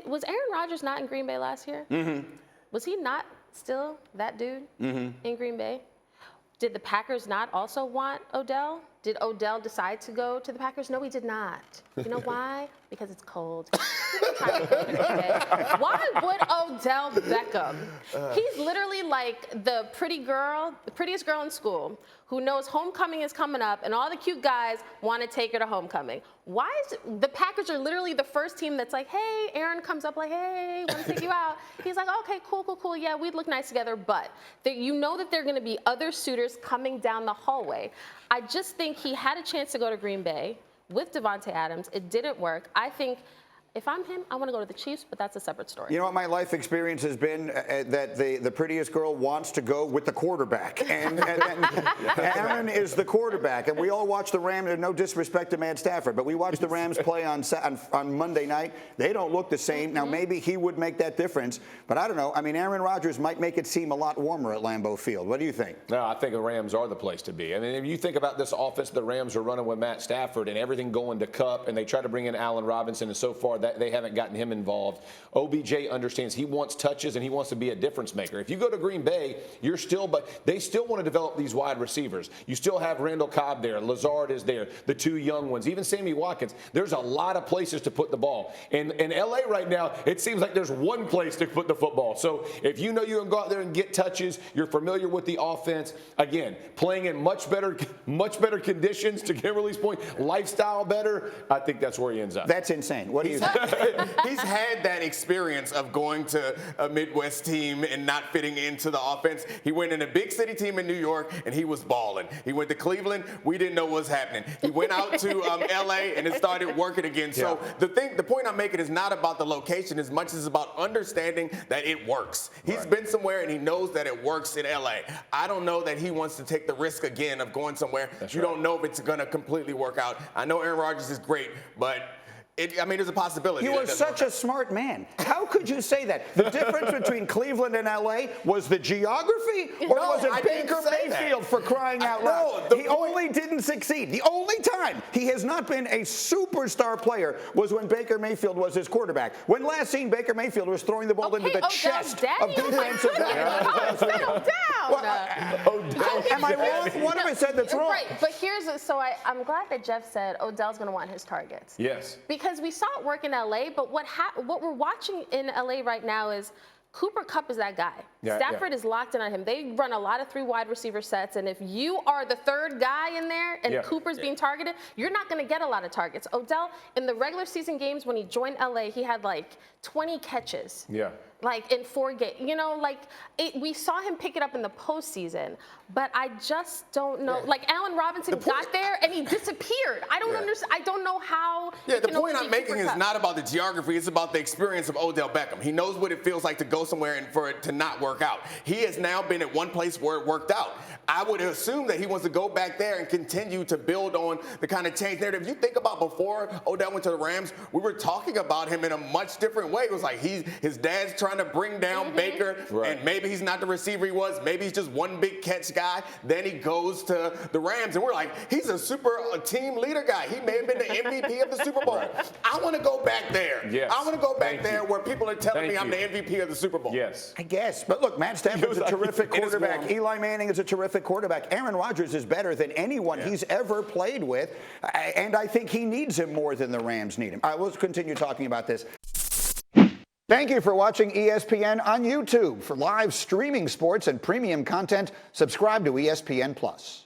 Was Aaron Rodgers not in Green Bay last year? Mm-hmm. Was he not still that dude in Green Bay? Did the Packers not also want Odell? Did Odell decide to go to the Packers? No, he did not. You know why? Because it's cold. Why would Odell Beckham? He's literally like the prettiest girl in school who knows homecoming is coming up and all the cute guys want to take her to homecoming. Why is the Packers are literally the first team that's like, hey, Aaron comes up like, hey, want to take you out. He's like, okay, cool. Yeah, we'd look nice together. But you know that there are going to be other suitors coming down the hallway. I just think he had a chance to go to Green Bay with Devontae Adams. It didn't work. I think if I'm him, I want to go to the Chiefs, but that's a separate story. You know what my life experience has been? That the prettiest girl wants to go with the quarterback. And Aaron is the quarterback. And we all watch the Rams. No disrespect to Matt Stafford, but we watch the Rams play on Monday night. They don't look the same. Now, maybe he would make that difference. But I don't know. I mean, Aaron Rodgers might make it seem a lot warmer at Lambeau Field. What do you think? No, I think the Rams are the place to be. I mean, if you think about this offense the Rams are running with Matt Stafford and everything going to Cup, and they try to bring in Allen Robinson, and so far they haven't gotten him involved. OBJ understands he wants touches and he wants to be a difference maker. If you go to Green Bay, but they still want to develop these wide receivers. You still have Randall Cobb there, Lazard is there, the two young ones, even Sammy Watkins. There's a lot of places to put the ball. And in LA right now, it seems like there's one place to put the football. So if you know you can go out there and get touches, you're familiar with the offense, again, playing in much better conditions, to Kimberly's point, lifestyle better, I think that's where he ends up. That's insane. What do you think? He's had that experience of going to a Midwest team and not fitting into the offense. He went in a big city team in New York, and he was balling. He went to Cleveland. We didn't know what was happening. He went out to L.A., and it started working again. So the point I'm making is not about the location as much as about understanding that it works. He's been somewhere, and he knows that it works in L.A. I don't know that he wants to take the risk again of going somewhere. You don't know if it's going to completely work out. I know Aaron Rodgers is great, but there's a possibility. You are such a smart man. How could you say that? The difference between Cleveland and L.A. was the geography, or was it Baker Mayfield, for crying out loud? He only didn't succeed. The only time he has not been a superstar player was when Baker Mayfield was his quarterback. When last seen, Baker Mayfield was throwing the ball into the chest of defensive backs. Settle down. Am I wrong? One of us said that's wrong. Right, but I'm glad that Jeff said Odell's going to want his targets. Yes. Because we saw it work in LA, but what we're watching in LA right now is Cooper Kupp is that guy. Stafford is locked in on him. They run a lot of 3 wide receiver sets, and if you are the third guy in there and Cooper's being targeted, you're not going to get a lot of targets. Odell, in the regular season games when he joined LA, he had like 20 catches. Like in 4 games, we saw him pick it up in the postseason, but I just don't know. Like Allen Robinson got there and he disappeared. I don't understand. I don't know how. Yeah, the point I'm making is not about the geography. It's about the experience of Odell Beckham. He knows what it feels like to go somewhere and for it to not work out. He has now been at one place where it worked out. I would assume that he wants to go back there and continue to build on the kind of change narrative. You think about before Odell went to the Rams, we were talking about him in a much different way. It was like his dad's trying to bring down Baker, and maybe he's not the receiver he was. Maybe he's just one big catch guy. Then he goes to the Rams, and we're like, he's a team leader guy. He may have been the MVP of the Super Bowl. I want to go back there. Yes. I want to go back there where people are telling me I'm the MVP of the Super Bowl. Yes. I guess. But look, Matt Stafford's a terrific quarterback. Eli Manning is a terrific quarterback. Aaron Rodgers is better than anyone he's ever played with, and I think he needs him more than the Rams need him. All right, we'll continue talking about this. Thank you for watching ESPN on YouTube. For live streaming sports and premium content, subscribe to ESPN+.